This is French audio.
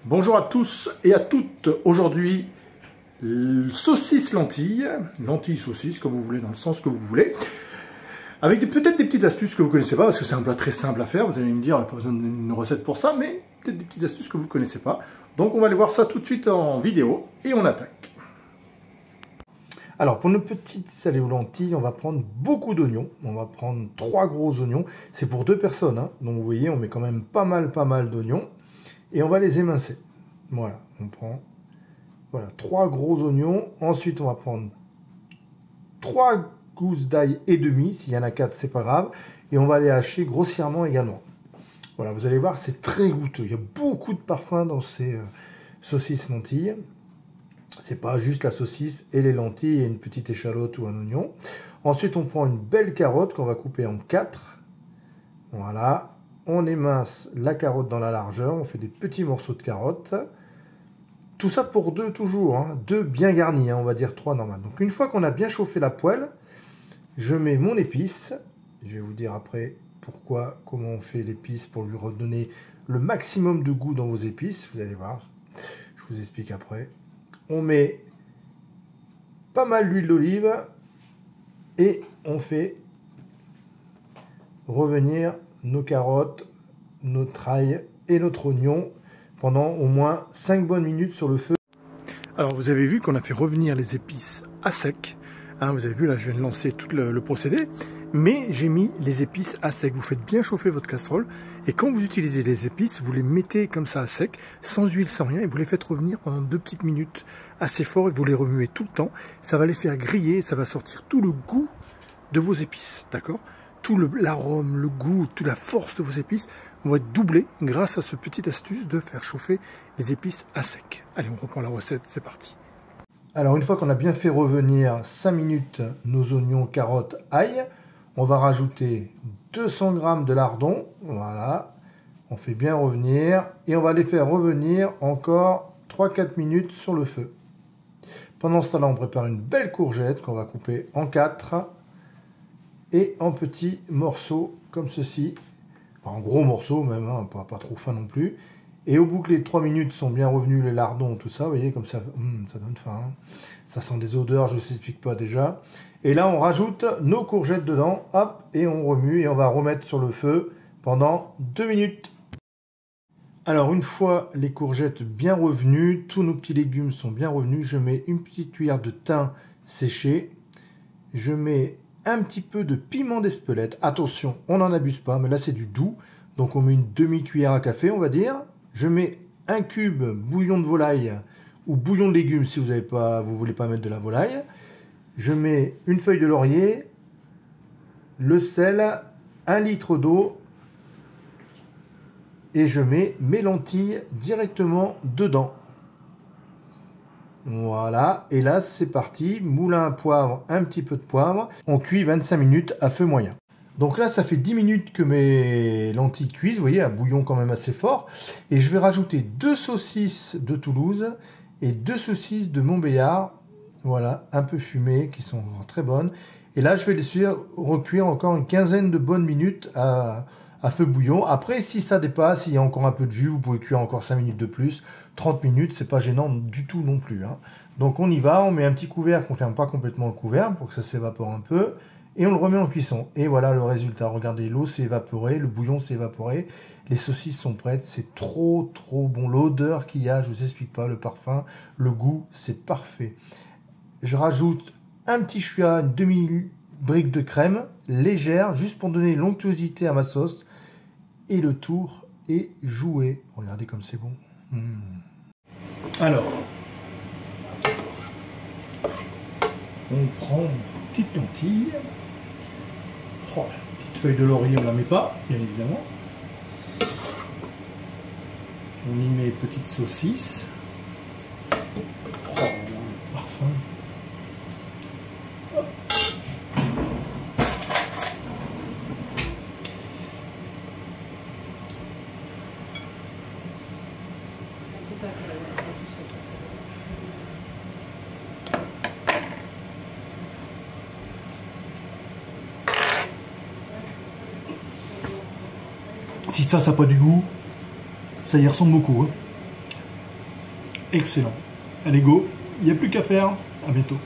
Bonjour à tous et à toutes. Aujourd'hui, saucisse lentilles, lentilles saucisse, comme vous voulez, dans le sens que vous voulez, avec peut-être des petites astuces que vous ne connaissez pas, parce que c'est un plat très simple à faire. Vous allez me dire, il n'y a pas besoin d'une recette pour ça, mais peut-être des petites astuces que vous ne connaissez pas. Donc on va aller voir ça tout de suite en vidéo et on attaque. Alors pour nos petites salées aux lentilles, on va prendre beaucoup d'oignons. On va prendre 3 gros oignons. C'est pour 2 personnes, hein. Donc vous voyez, on met quand même pas mal d'oignons. Et on va les émincer. Voilà, on prend 3 gros oignons. Ensuite, on va prendre 3 gousses d'ail et demi. S'il y en a 4, c'est pas grave. Et on va les hacher grossièrement également. Voilà, vous allez voir, c'est très goûteux. Il y a beaucoup de parfum dans ces saucisses lentilles. C'est pas juste la saucisse et les lentilles et une petite échalote ou un oignon. Ensuite, on prend une belle carotte qu'on va couper en 4. Voilà. On émince la carotte dans la largeur, on fait des petits morceaux de carotte. Tout ça pour 2 toujours, hein. 2 bien garnis, hein, on va dire 3 normal. Donc une fois qu'on a bien chauffé la poêle, je mets mon épice. Je vais vous dire après comment on fait l'épice pour lui redonner le maximum de goût dans vos épices. Vous allez voir, je vous explique après. On met pas mal d'huile d'olive et on fait revenir nos carottes, notre ail et notre oignon pendant au moins 5 bonnes minutes sur le feu. Alors vous avez vu qu'on a fait revenir les épices à sec. Hein, vous avez vu là, je viens de lancer tout le procédé. Mais j'ai mis les épices à sec. Vous faites bien chauffer votre casserole. Et quand vous utilisez les épices, vous les mettez comme ça à sec, sans huile, sans rien. Et vous les faites revenir pendant 2 petites minutes assez fort. Et vous les remuez tout le temps. Ça va les faire griller. Ça va sortir tout le goût de vos épices. D'accord ? Tout l'arôme, le goût, toute la force de vos épices vont être doublés grâce à ce petite astuce de faire chauffer les épices à sec. Allez, on reprend la recette, c'est parti. Alors, une fois qu'on a bien fait revenir 5 minutes nos oignons, carottes, ail, on va rajouter 200 g de lardons. Voilà, on fait bien revenir et on va les faire revenir encore 3-4 minutes sur le feu. Pendant ce temps-là, on prépare une belle courgette qu'on va couper en 4 et en petits morceaux comme ceci, enfin, en gros morceaux même, hein, pas trop fin non plus. Et au bout que les 3 minutes sont bien revenus, les lardons, tout ça, vous voyez, comme ça, ça donne faim. Hein. Ça sent des odeurs, je ne vous explique pas déjà. Et là, on rajoute nos courgettes dedans, hop, et on remue, et on va remettre sur le feu pendant 2 minutes. Alors, une fois les courgettes bien revenues, tous nos petits légumes sont bien revenus, je mets une petite cuillère de thym séché, je mets un petit peu de piment d'Espelette. Attention, on n'en abuse pas, mais là c'est du doux. Donc on met une demi-cuillère à café, on va dire. Je mets un cube bouillon de volaille ou bouillon de légumes si vous ne voulez pas mettre de la volaille. Je mets une feuille de laurier, le sel, 1 litre d'eau et je mets mes lentilles directement dedans. Voilà, et là c'est parti, moulin à poivre, un petit peu de poivre. On cuit 25 minutes à feu moyen. Donc là ça fait 10 minutes que mes lentilles cuisent, vous voyez, un bouillon quand même assez fort. Et je vais rajouter 2 saucisses de Toulouse et 2 saucisses de Montbéliard. Voilà, un peu fumées, qui sont très bonnes. Et là je vais les recuire encore une quinzaine de bonnes minutes à feu bouillon. Après, si ça dépasse, il y a encore un peu de jus, vous pouvez cuire encore 5 minutes de plus. 30 minutes, c'est pas gênant du tout non plus. Hein. Donc on y va, on met un petit couvercle, on ne ferme pas complètement le couvercle pour que ça s'évapore un peu. Et on le remet en cuisson. Et voilà le résultat. Regardez, l'eau s'est évaporée, le bouillon s'est évaporé. Les saucisses sont prêtes. C'est trop bon. L'odeur qu'il y a, je ne vous explique pas. Le parfum, le goût, c'est parfait. Je rajoute un petit chouïa, une demi-brique de crème légère, juste pour donner l'onctuosité à ma sauce. Et le tour est joué. Regardez comme c'est bon. Alors, on prend une petite lentille. Oh, la petite feuille de laurier, on ne la met pas, bien évidemment. On y met petite saucisse. Oh, le parfum. Hop. Si ça n'a pas du goût, ça y ressemble beaucoup. Hein. excellent. Allez go, il n'y a plus qu'à faire, à bientôt.